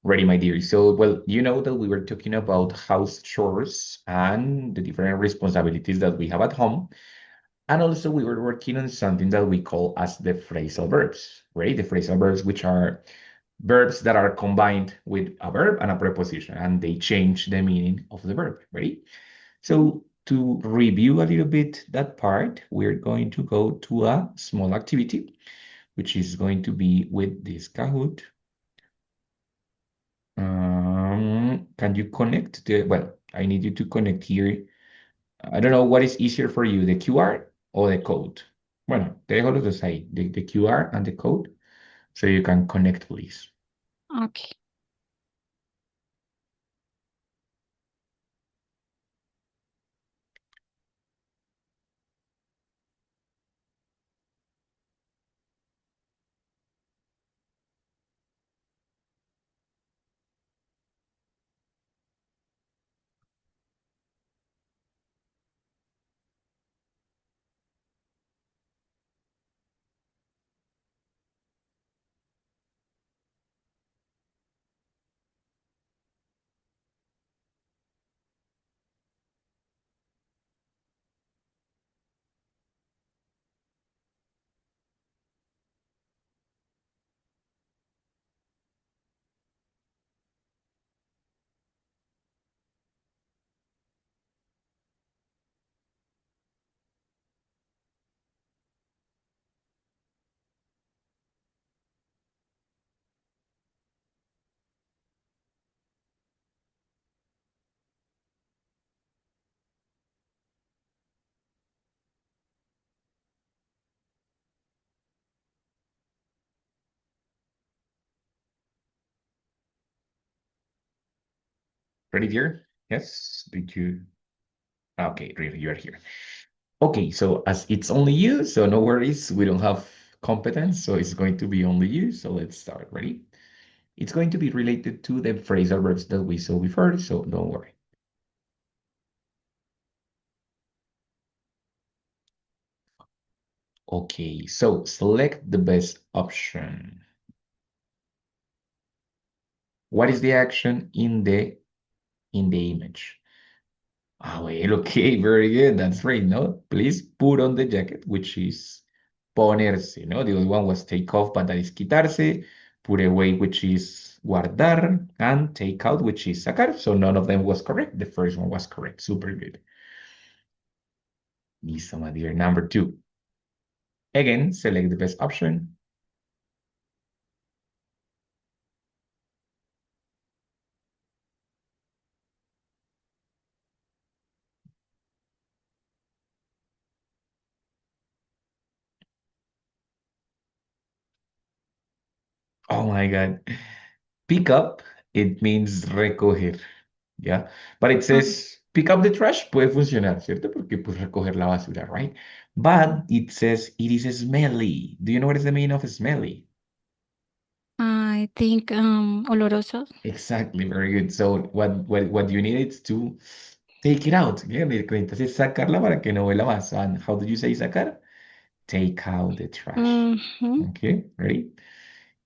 Ready, my dear. So, well, you know that we were talking about house chores and the different responsibilities that we have at home. And also we were working on something that we call as the phrasal verbs, right? The phrasal verbs, which are verbs that are combined with a verb and a preposition, and they change the meaning of the verb, right? So to review a little bit that part, we're going to go to a small activity, which is going to be with this Kahoot. Can you connect well, I need you to connect here. I don't know what is easier for you, the QR or the code. Bueno, te dejo los dos ahí, the QR and the code, so you can connect, please. Okay. Ready, dear? Yes? Did you? Okay, really, you're here. Okay, so as it's only you, so no worries, we don't have competence, so it's going to be only you. So let's start. Ready? It's going to be related to the phrasal verbs that we saw before, so don't worry. Okay, so select the best option. What is the action in the image? Ah, well, okay, very good. That's right. No, please put on the jacket, which is ponerse, no? The other one was take off, but that is quitarse. Put away, which is guardar, and take out, which is sacar. So none of them was correct. The first one was correct. Super good. Listo, my dear. Number two. Again, select the best option. Oh my God. Pick up, it means recoger, ¿ya? But it Um, says pick up the trash, puede funcionar, ¿cierto? Porque pues recoger la basura, right? But it says it is smelly. Do you know what is the meaning of smelly? I think oloroso. Exactly, very good. So what you need is to take it out. ¿Ya? Necesitas es sacarla para que no huela más. And how do you say sacar? Take out the trash. Mhm. Okay, ready?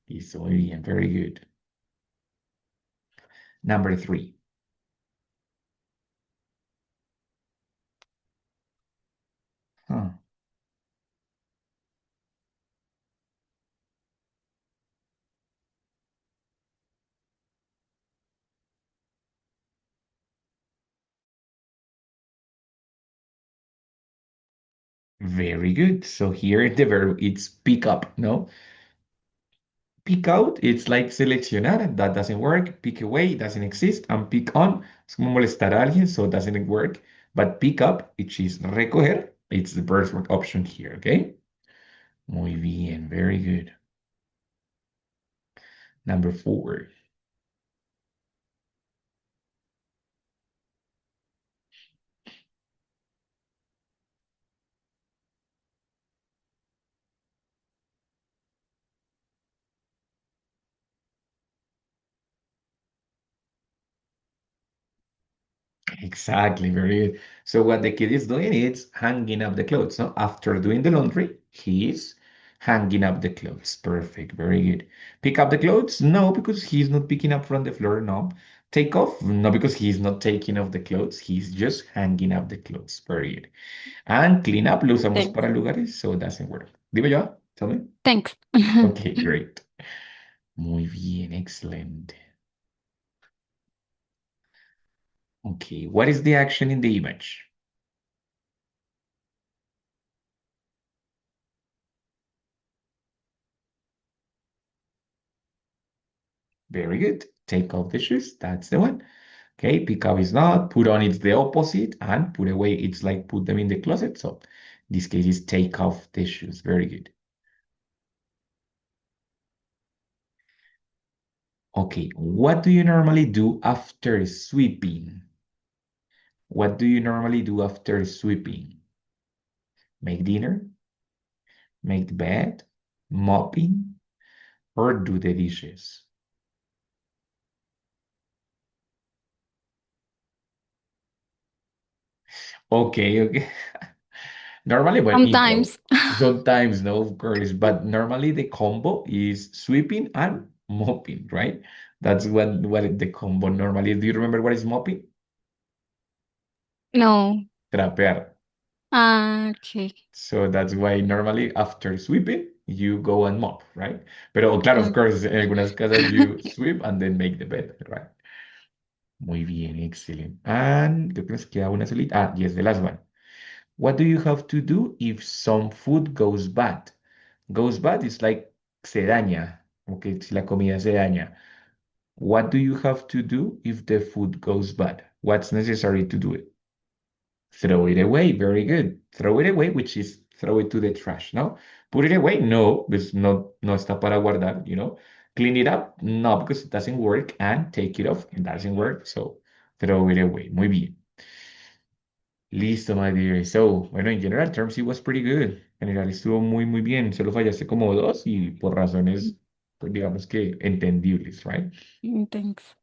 Listo, muy bien, very good. Number three. Huh. Very good. So here the verb it's pick up, no? Pick out, it's like seleccionar, that doesn't work. Pick away, doesn't exist. And pick on, es como molestar a alguien, so it doesn't work. But pick up, which is recoger, it's the verb option here, okay? Muy bien, very good. Number four. Exactly, very good. So what the kid is doing is hanging up the clothes. So after doing the laundry, he is Hanging up the clothes. Perfect. Very good. Pick up the clothes? No, because he's not picking up from the floor. No. Take off? No, because he's not taking off the clothes. He's just hanging up the clothes. Very good. And clean up lo usamos Thanks. para lugares, so it doesn't work. Dime yo, tell me. Thanks. Okay, great. Muy bien, excellent. Okay, what is the action in the image? Very good. Take off the shoes. That's the one. Okay, pick up is not, put on it's the opposite, and put away it's like put them in the closet. So this case is take off the shoes. Very good. Okay, what do you normally do after sweeping? What do you normally do after sweeping? Make dinner, make the bed, mopping, or do the dishes? Okay, okay. Normally, well, equal. Sometimes. Sometimes, no, of course, but normally the combo is sweeping and mopping, right? That's what the combo normally is. Do you remember what is mopping? No. Trapear. Okay. So that's why normally after sweeping, you go and mop, right? Pero claro, of Mm. course, en algunas casas you sweep and then make the bed, right? Muy bien, excellent. And creo que nos queda una solita. Ah, yes, the last one. What do you have to do if some food goes bad? Goes bad is like se daña, okay, si la comida se daña. What do you have to do if the food goes bad? What's necessary to do it? Throw it away. Very good. Throw it away, which is throw it to the trash, no? Put it away? No, because no está para guardar, you know? Clean it up? No, because it doesn't work. And take it off, it doesn't work. So throw it away. Muy bien. Listo, my dear. So, bueno, en general terms, it was pretty good. En general estuvo muy, muy bien. Solo fallaste como dos y por razones, pues, digamos que entendibles, right? Thanks.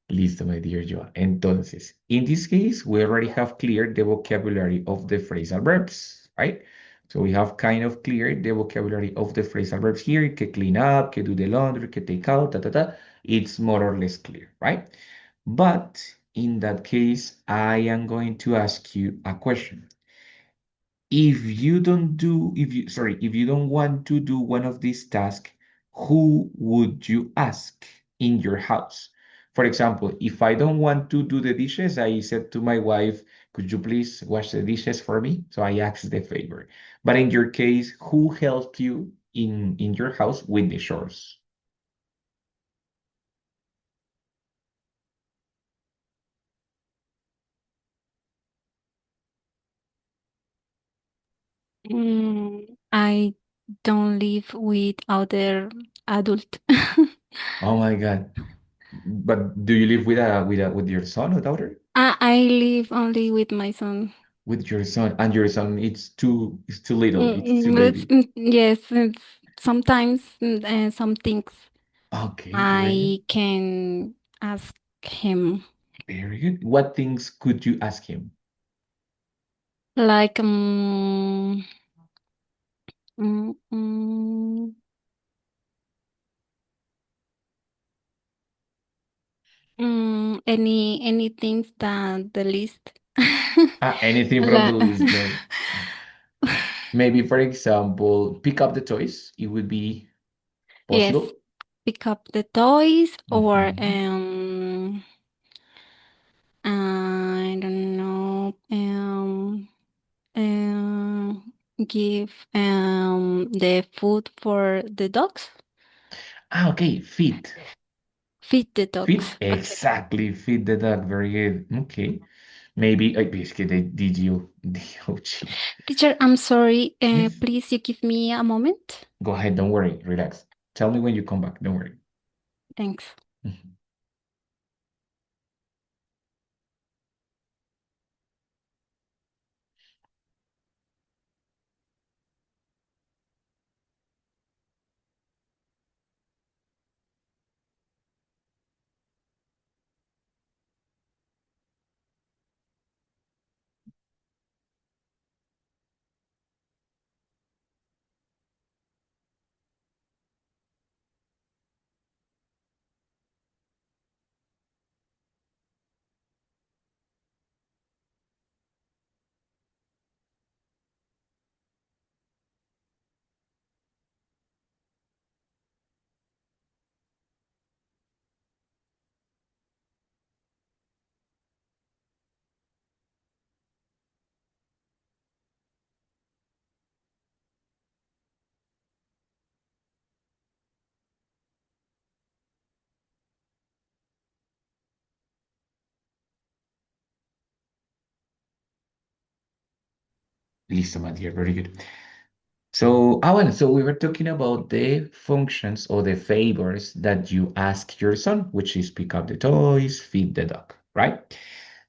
Listo, my dear Joa. Entonces, in this case, we already have cleared the vocabulary of the phrasal verbs, right? So we have kind of cleared the vocabulary of the phrasal verbs here, que clean up, que do the laundry, que take out, ta, ta, ta. It's more or less clear, right? But in that case, I am going to ask you a question. If you don't want to do one of these tasks, who would you ask in your house? For example, if I don't want to do the dishes, I said to my wife, could you please wash the dishes for me? So I asked the favor. But in your case, who helped you in your house with the chores? I don't live with other adult. Oh my God. But do you live with your son or daughter? I live only with my son. With your son, and your son it's too little, it's too baby. Yes, sometimes some things Okay, very good. I can ask him. Very good. What things could you ask him? Like mm, mm, any things that the list. Anything from the La- list, no. Maybe, for example, pick up the toys. It would be yes, possible. pick up the toys or Mhm. I don't know give the food for the dogs. Okay, feed. Feed the Feed, dogs. Okay. exactly. Feed the dog. Very good. Okay. Maybe, basically, did you, oh, gee. Teacher, I'm sorry. Yes. Please, you give me a moment. Go ahead. Don't worry. Relax. Tell me when you come back. Don't worry. Thanks. Mhm. Listo, my dear. Very good. So, well, so we were talking about the functions or the favors that you ask your son, which is pick up the toys, feed the dog, right?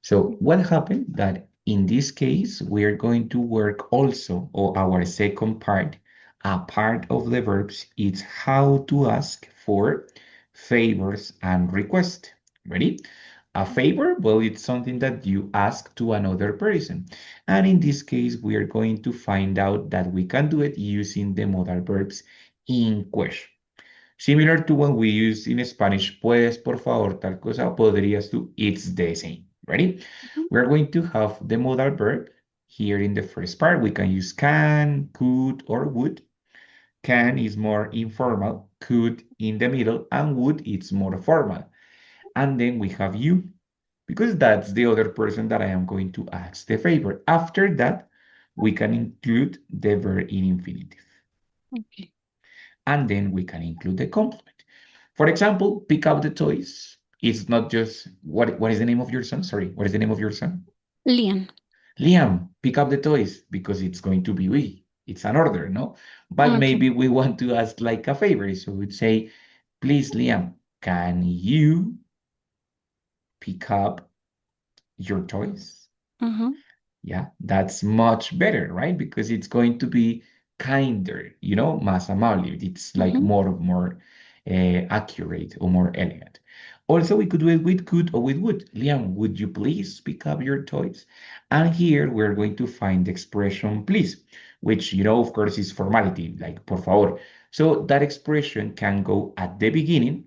So what happened that in this case, we are going to work also, or our second part, a part of the verbs is how to ask for favors and request. Ready? A favor, well, it's something that you ask to another person. And in this case, we are going to find out that we can do it using the modal verbs in question. Similar to what we use in Spanish, puedes, por favor, tal cosa, podrías tú, it's the same. Ready? Mhm. We're going to have the modal verb here in the first part. We can use can, could, or would. Can is more informal, could in the middle, and would it's more formal. And then we have you, because that's the other person that I am going to ask the favor. After that, we can include the verb in infinitive. Okay. And then we can include the complement. For example, pick up the toys. It's not just what is the name of your son? Sorry, what is the name of your son? Liam. Liam, pick up the toys because it's going to be we. It's an order, no? But Okay. maybe we want to ask like a favor. So we'd say, please, Liam, can you pick up your toys? Uh-huh. Yeah, that's much better, right? Because it's going to be kinder, más amable. It's like Mhm. more accurate or more elegant. Also, we could do it with could or with would. Liam, would you please pick up your toys? And here we're going to find the expression please, which, of course, is formality, like por favor. So that expression can go at the beginning.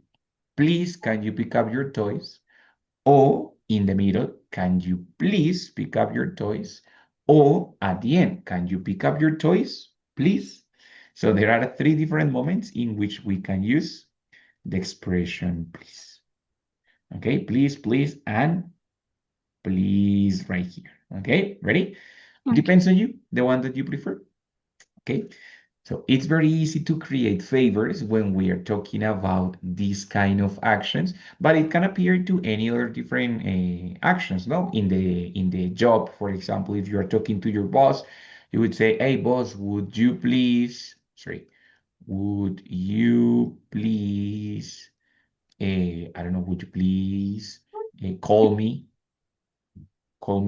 Please, can you pick up your toys? Or in the middle, can you please pick up your toys? Or at the end, can you pick up your toys, please? So there are three different moments in which we can use the expression please. Okay, please, and please right here. Okay, ready? Okay. Depends on you, the one that you prefer. Okay, so it's very easy to create favors when we are talking about these kind of actions, but it can appear to any other different actions, no? In the job, for example, if you are talking to your boss, you would say, "Hey, boss, would you please, I don't know, would you please call me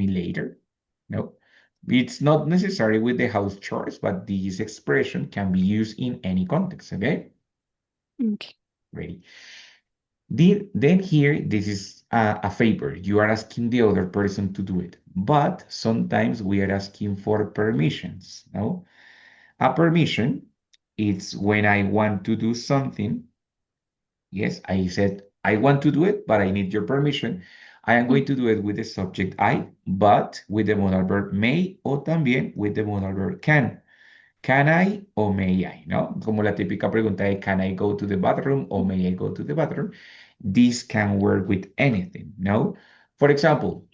later?" No, it's not necessary with the house chores, but this expression can be used in any context. Okay, Okay. ready? Then here, this is a favor. You are asking the other person to do it, but sometimes we are asking for permissions. No, a permission, it's when I want to do something. Yes, I said, I want to do it, but I need your permission. I am going Mm. to do it with the subject I, but with the modal verb may o también with the modal verb can. Can I o may I, ¿no? Como la típica pregunta de can I go to the bathroom o may I go to the bathroom? This can work with anything, no? For example,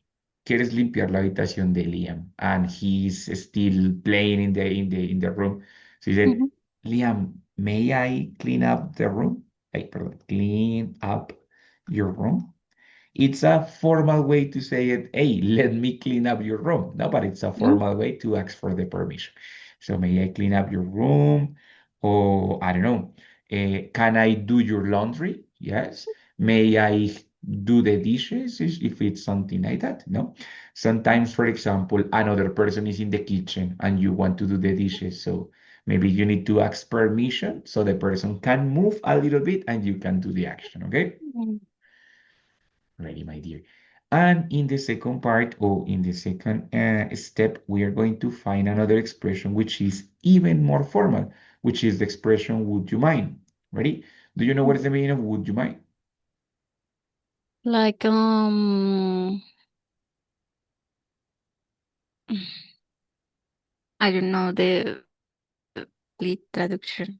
quieres limpiar la habitación de Liam and he's still playing in the room. So he said, Mhm. Liam, may I clean up the room? Ay, perdón, clean up your room. It's a formal way to say it, hey, let me clean up your room. No, but it's a Mm. formal way to ask for the permission. So may I clean up your room? Or I don't know, can I do your laundry? Yes. May I do the dishes if it's something like that? No. Sometimes, for example, another person is in the kitchen and you want to do the dishes. So maybe you need to ask permission so the person can move a little bit and you can do the action. Okay. Mm. Ready, my dear. And in the second part, or in the second step, we are going to find another expression which is even more formal, which is the expression would you mind? Ready? Do you know what is the meaning of would you mind? Like I don't know the lead traduction.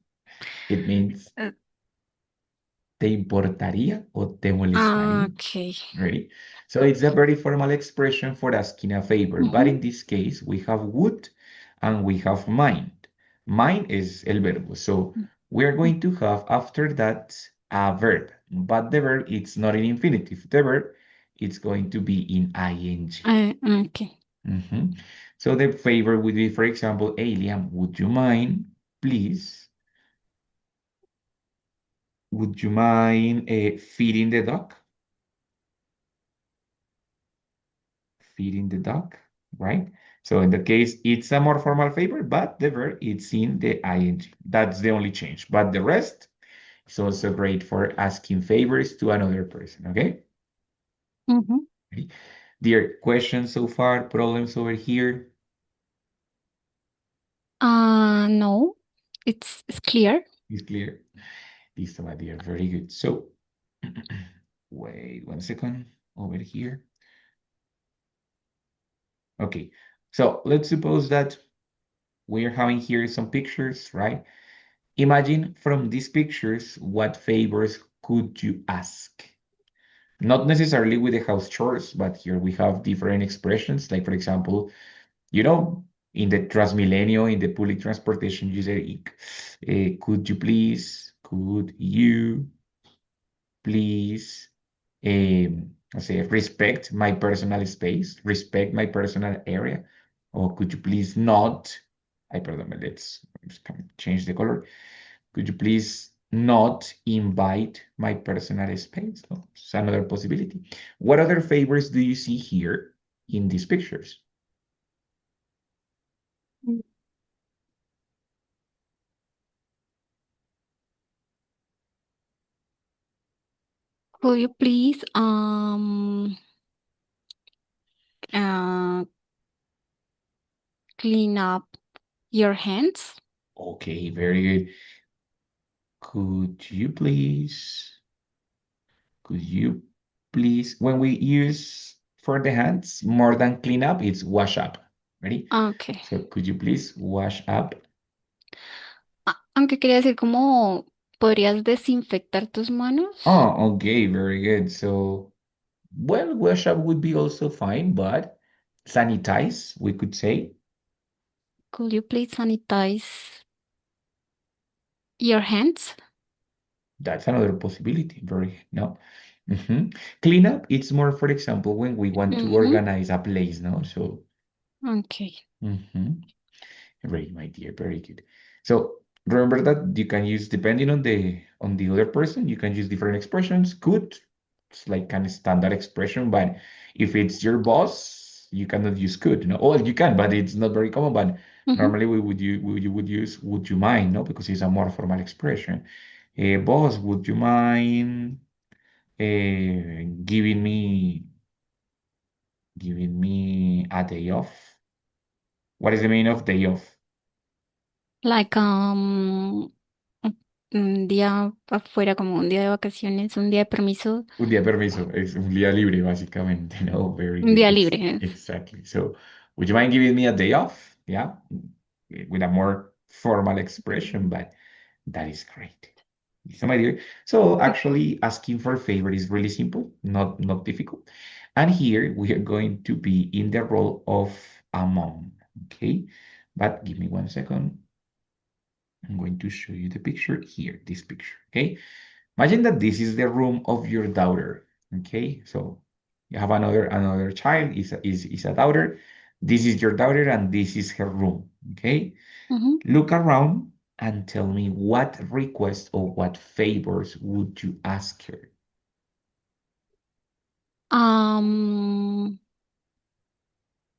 It means Uh, ¿te importaría o te molestaría? okay. Ready? So it's a very formal expression for asking a favor, but Mhm. in this case, we have would and we have mind. Mind is el verbo, so we're going to have after that a verb, but the verb it's not in infinitive. The verb it's going to be in ing. Okay. Mhm. So the favor would be, for example, hey, Liam, would you mind feeding the dog? Feeding the dog, right? So in that case, it's a more formal favor, but the verb it's in the ing. That's the only change. But the rest is also great for asking favors to another person, okay? Mhm. Okay. Dear, questions so far, problems over here? No, it's clear. Is clear? Listo, my dear. Very good. So, wait 1 second over here. Okay. So let's suppose that we're having here some pictures, right? Imagine from these pictures, what favors could you ask? Not necessarily with the house chores, but here we have different expressions. Like, for example, you know, in the Transmilenio, in the public transportation, you say, could you please, let's say, respect my personal space, respect my personal area, or could you please not, I pardon, let's change the color. Could you please not invite my personal space? No, it's another possibility. What other favors do you see here in these pictures? Mm. Could you please uh clean up your hands? Okay, very good. Could you please, could you please, when we use for the hands, more than clean up, it's wash up. Ready? Okay. So could you please wash up? Aunque quería decir como podrías desinfectar tus manos. Oh, okay, very good. So, well, wash up would be also fine, but sanitize, we could say. Could you please sanitize your hands? That's another possibility. Very, no. Clean up, it's more, for example, when we want to Mm-hmm. organize a place, no? So, Okay. mhm. Great, my dear. Very good. So remember that you can use, depending on the other person, you can use different expressions. Could, it's like kind of standard expression, but if it's your boss, you cannot use could. No, well, you can, but it's not very common. But Mm-hmm. normally we would use would you mind, no, because it's a more formal expression. Boss, would you mind giving me a day off? What is the meaning of day off? Like un día afuera, como un día de vacaciones, un día de permiso, Un día de permiso, es un día libre, básicamente, no? Very un good. día libre. Exactly. So, would you mind giving me a day off? Yeah, with a more formal expression, but that is great. So, my dear. So, actually, asking for a favor is really simple, not difficult. And here we are going to be in the role of a mom, okay? But give me 1 second. I'm going to show you the picture here, this picture, okay? Imagine that this is the room of your daughter. Okay, so you have another child is a daughter. This is your daughter, and this is her room. Okay, Mhm. look around and tell me what request or what favors would you ask her? Um,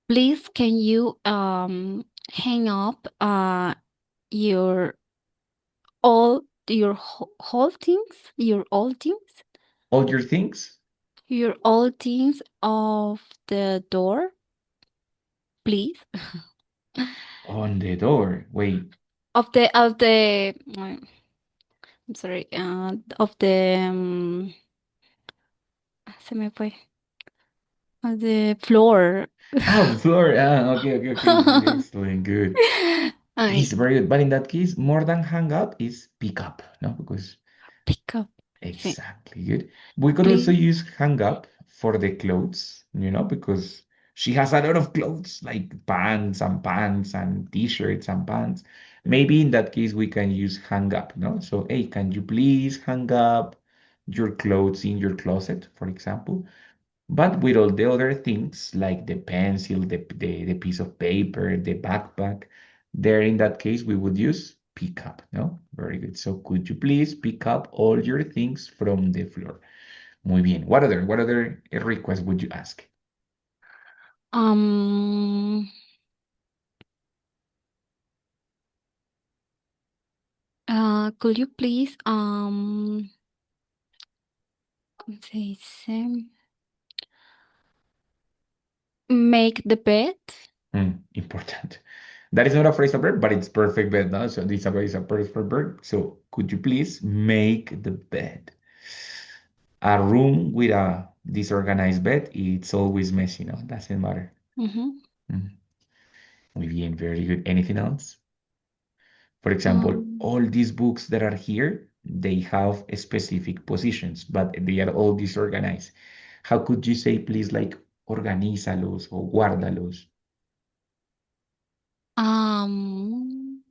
Please, can you hang up your whole things, All your things your all things off the door, please? on the door. Wait, Of the I'm sorry, of the se me fue. Of the floor. the floor. Okay. Excellent, good. Ay, It's very good. But in that case, more than hang up is pick up, no? Because pick up. Sí. exactly good. We could also Please. use hang up for the clothes, because she has a lot of clothes, like pants and t-shirts and pants. Maybe in that case we can use hang up, no? So, hey, can you please hang up your clothes in your closet, for example? But with all the other things, like the pencil, the piece of paper, the backpack, there in that case, we would use pick up, no? Very good. So could you please pick up all your things from the floor? Muy bien. What other request would you ask? Um, could you please, ¿cómo se dice? Make the bed. Important. That is not a phrasal verb, but it's perfect bed, no? So this is a perfect verb. So could you please make the bed? A room with a disorganized bed, it's always messy, no? Doesn't matter. Mhm. Mm. Muy bien, very good. Anything else? For example, Um, all these books that are here, they have specific positions, but they are all disorganized. How could you say, please, like, organízalos o guárdalos? um,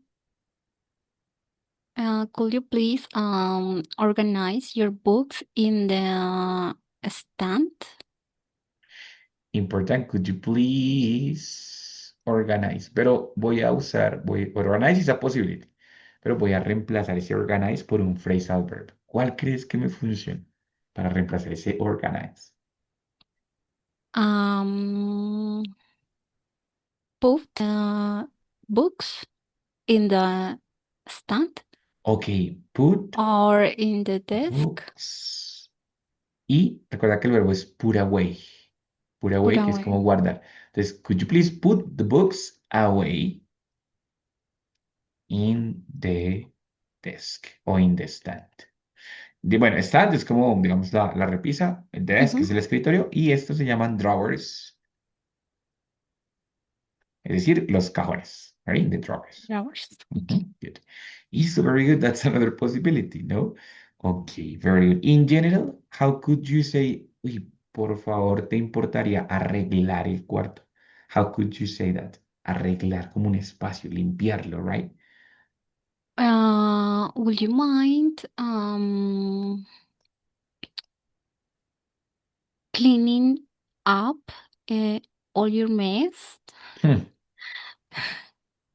could you please organize your books in the stand? Important, could you please organize? Pero organize is a possibility, pero voy a reemplazar ese organize por un phrasal verb. ¿Cuál crees que me funciona para reemplazar ese organize? Um, Put the books in the stand Ok, put or in the desk. books. Y recuerda que el verbo es put away. Put Put away, que es como away. guardar. Entonces, could you please put the books away in the desk o in the stand? Bueno, stand es como, digamos, la repisa, el desk es Mhm. el escritorio, y estos se llaman drawers, es decir, los cajones, right? The drawers. Drawers. Okay. Mhm, good. Is very good. That's another possibility, no? Okay, very good. In general, how could you say, uy, por favor, ¿te importaría arreglar el cuarto? How could you say that? Arreglar como un espacio, limpiarlo, right? Would you mind cleaning up uh, all your mess Hmm,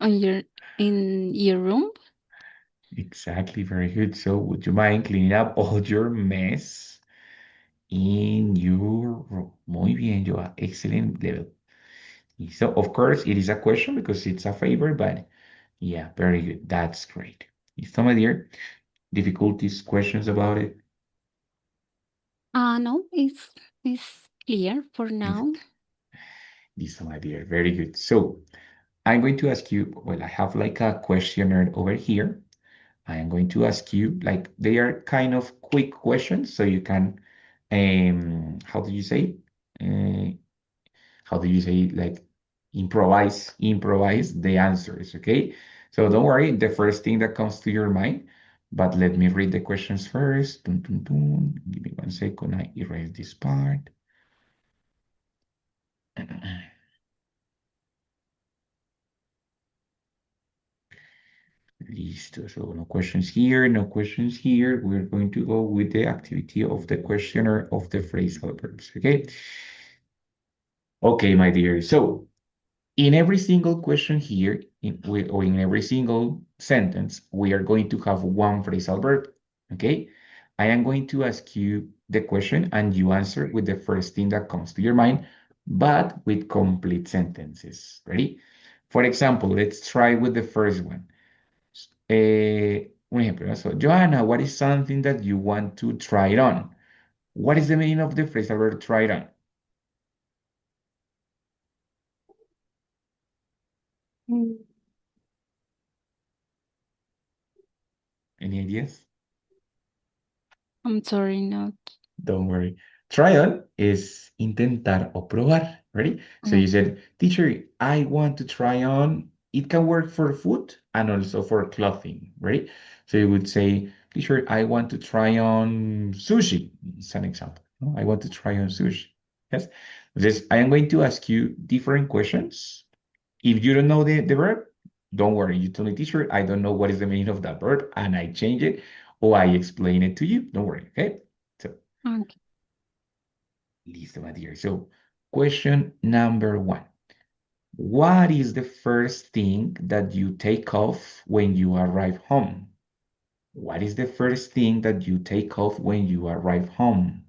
on your in your room? exactly, very good. So, would you mind cleaning up all your mess in your room? Muy bien, Joa. Excellent level. So, of course, it is a question because it's a favor, but yeah, very good. That's great. Listo, my dear. Difficulties, questions about it? No, it's clear for now. Listo. Listo, my dear. Very good. So I'm going to ask you, well, I have like a questionnaire over here. I am going to ask you, like, they are kind of quick questions, so you can, how do you say? Uh, how do you say, like, improvise the answers, okay? So don't worry, the first thing that comes to your mind, but let me read the questions first. Dun, dun, dun. Give me 1 second, I erase this part. Listo. So no questions here, no questions here. We're going to go with the activity of the questionnaire of the phrasal verbs, okay? Okay, my dear. So in every single question here, or in every single sentence, we are going to have one phrasal verb, okay? I am going to ask you the question and you answer with the first thing that comes to your mind, but with complete sentences. Ready? For example, let's try with the first one. Un ejemplo, ¿no? So, Joanna, what is something that you want to try it on? What is the meaning of the phrasal verb try it on? Mm, Any ideas? I'm sorry, not. Don't worry. Try on is intentar o probar. Ready? So you Mm. said, teacher, I want to try on. It can work for food and also for clothing. Ready? So you would say, teacher, I want to try on sushi. It's an example. No? I want to try on sushi. Yes. This, I am going to ask you different questions. If you don't know the verb, don't worry. You tell me, teacher, I don't know what is the meaning of that verb, and I change it or I explain it to you. Don't worry. Okay. So Okay. Listo, my dear. So, question number one. What is the first thing that you take off when you arrive home? What is the first thing that you take off when you arrive home?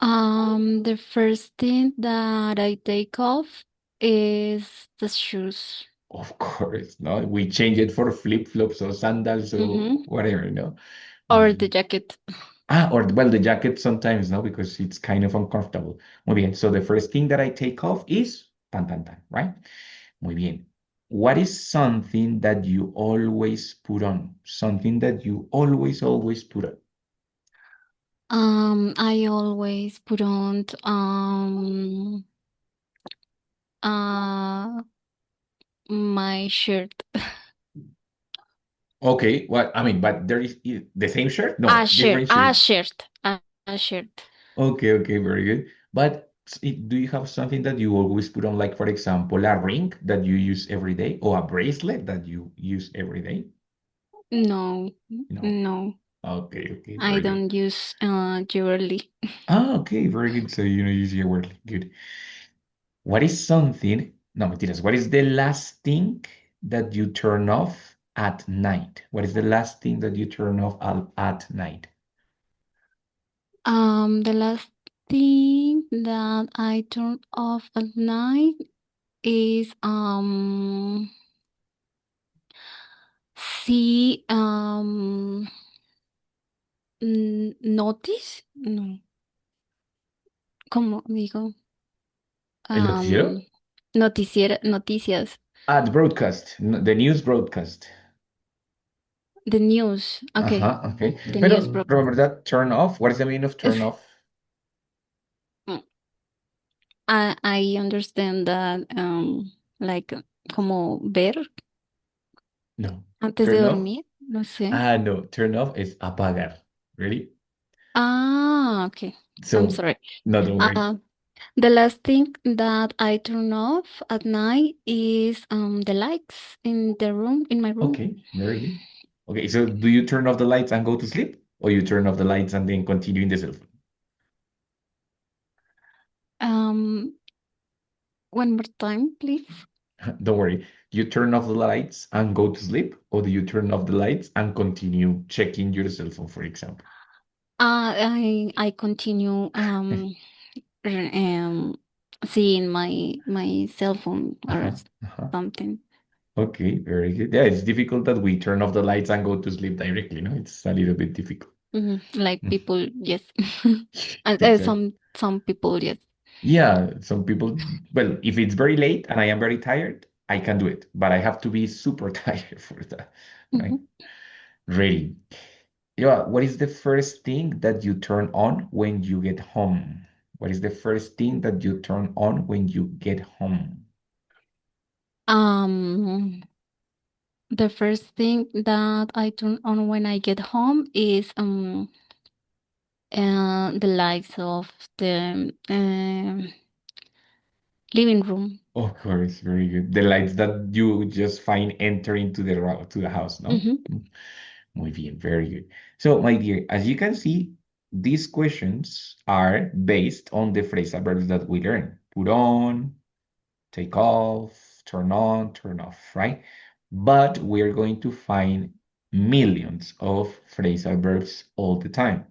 The first thing that I take off is the shoes. Of course, no, we change it for flip-flops or sandals or Mm-hmm. whatever, no? Or the jacket. Or well, the jacket sometimes, no, because it's kind of uncomfortable. Muy bien. So the first thing that I take off is tan tan tan, right? Muy bien. What is something that you always put on? Something that you always put on. I always put on uh my shirt. Okay, what I mean, but there is the same shirt? A No, shirt, different a shirt. shirt, a shirt. Okay, okay, very good. But do you have something that you always put on, like for example, a ring that you use every day or a bracelet that you use every day? No, No. no, Okay, okay, I very good. don't use jewelry. Ah, okay, very good. So you know, use your word. Good. What is something? No, mentiras. What is the last thing that you turn off at night? What is the last thing that you turn off at night? The last thing that I turn off at night is see notice, no, ¿cómo digo? ¿El noticiero? Um, noticias, Ah, the broadcast, the news broadcast. the news. Okay, Uh-huh, okay. the news Pero broadcast. remember that turn off? What is the meaning of turn Es- off? mm, I understand that like como ver No. antes de Turn off? dormir, no sé. Ah, no. Turn off is apagar. Ready? Ah, okay. I'm So, sorry. no, don't worry. Uh, the last thing that I turn off at night is the lights in the room, in my room. Okay, very good. Okay, so do you turn off the lights and go to sleep? Or you turn off the lights and then continue in the cell phone? Um, one more time, please. Don't worry. Do you turn off the lights and go to sleep? Or do you turn off the lights and continue checking your cell phone, for example? I continue um seeing my cell phone or Uh-huh, uh-huh. something. Okay, very good. Yeah, it's difficult that we turn off the lights and go to sleep directly, no? It's a little bit difficult. Like Mm. people, yes. And Exactly. some people, yes. Yeah, some people, well, if it's very late and I am very tired, I can do it, but I have to be super tired for that, right? Mhm. Ready. Yeah, what is the first thing that you turn on when you get home? What is the first thing that you turn on when you get home? Um, the first thing that I turn on when I get home is the lights of the living room. Of course, very good. The lights that you just find entering to to the house, no? Hmm. Mm. Muy bien, very good. So, my dear, as you can see, these questions are based on the phrasal verbs that we learn. Put on, take off, turn on, turn off, right? But we're going to find millions of phrasal verbs all the time.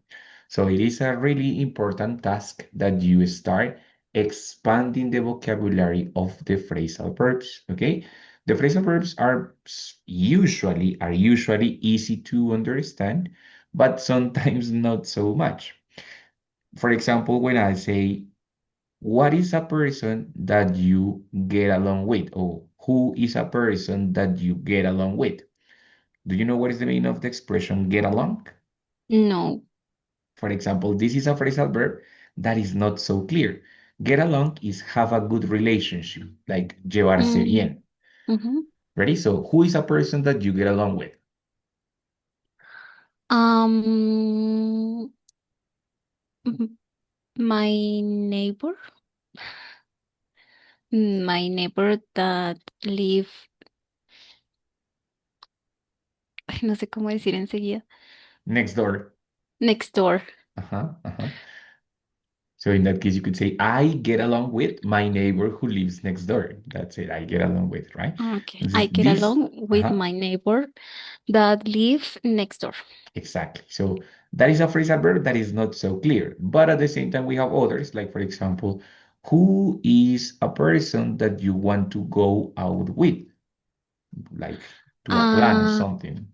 So it is a really important task that you start expanding the vocabulary of the phrasal verbs, okay? The phrasal verbs are usually easy to understand, but sometimes not so much. For example, when I say what is a person that you get along with? Or who is a person that you get along with? Do you know what is the meaning of the expression get along? No. For example, this is a phrasal verb that is not so clear. Get along is have a good relationship, like llevarse Mm, bien. mhm. Ready? So, who is a person that you get along with? Um, m- my neighbor, my neighbor that live, ay, no sé cómo decir enseguida, Next door. next door. Uh-huh, uh-huh. So in that case, you could say, I get along with my neighbor who lives next door. That's it. I get along with, right? Okay. I get This, along with uh-huh, my neighbor that lives next door. exactly. So that is a phrasal verb that is not so clear. But at the same time, we have others, like for example, who is a person that you want to go out with, like to a plan or Uh, something.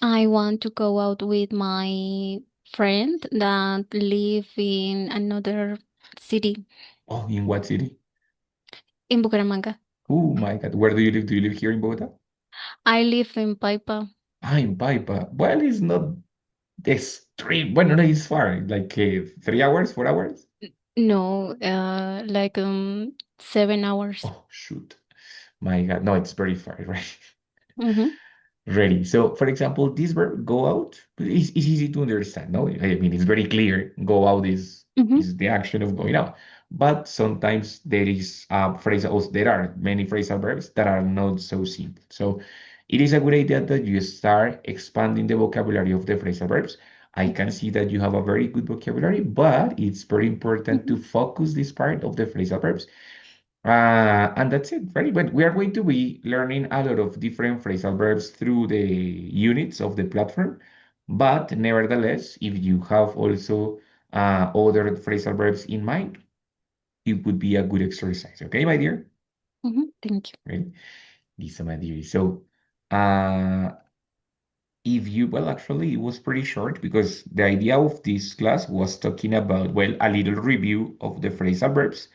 I want to go out with my friend that live in another city Oh, in what city? in Bucaramanga. Oh my God. Where do you live? Do you live here in Bogota? I live in Paipa. Ah, in Paipa. Well, it's not extreme. Well, no, it's far. Like 3 hours, 4 hours. No, like 7 hours. Oh, shoot. My God. No, it's very far, right? Mm-hmm. Ready. So, for example, this verb go out is easy to understand. No, I mean it's very clear. Go out Mm-hmm. is the action of going out. But sometimes there is phrasal. There are many phrasal verbs that are not so simple. So, it is a good idea that you start expanding the vocabulary of the phrasal verbs. I can see that you have a very good vocabulary, but it's very important Mm-hmm. to focus this part of the phrasal verbs and that's it, right? But we are going to be learning a lot of different phrasal verbs through the units of the platform. But nevertheless, if you have also other phrasal verbs in mind, it would be a good exercise. Okay, my dear? Mm-hmm. Thank you. Right? Lisa, my dear. So, uh, if you, well, actually, it was pretty short because the idea of this class was talking about, well, a little review of the phrasal verbs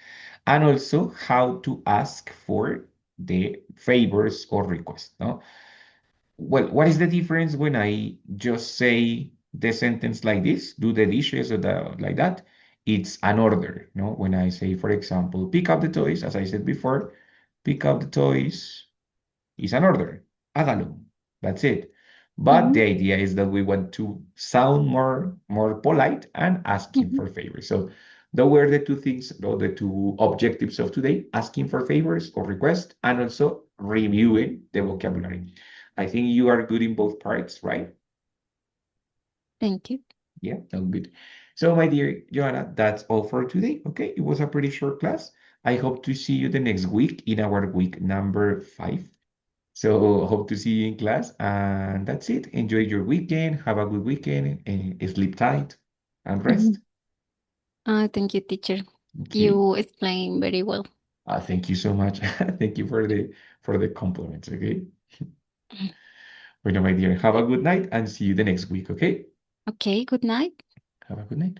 and also how to ask for the favors or requests. No? Well, what is the difference when I just say the sentence like this, do the dishes or like that? It's an order. No? When I say, for example, pick up the toys, as I said before, pick up the toys is an order. Hágalo. That's it. But Mm-hmm. the idea is that we want to sound more polite and asking Mm-hmm. for favors. So those were the two things, or the two objectives of today, asking for favors or requests, and also reviewing the vocabulary. I think you are good in both parts, right? Thank you. Yeah, no, good. So, my dear Joanna, that's all for today. Okay, it was a pretty short class. I hope to see you the next week in our week number 5. So hope to see you in class. And that's it. Enjoy your weekend. Have a good weekend and sleep tight and Mm-hmm. rest. Thank you, teacher. Okay. You explain very well. Thank you so much. Thank you for the compliments. Okay. Bueno, my dear, have a good night and see you the next week. Okay. Okay, good night. Have a good night.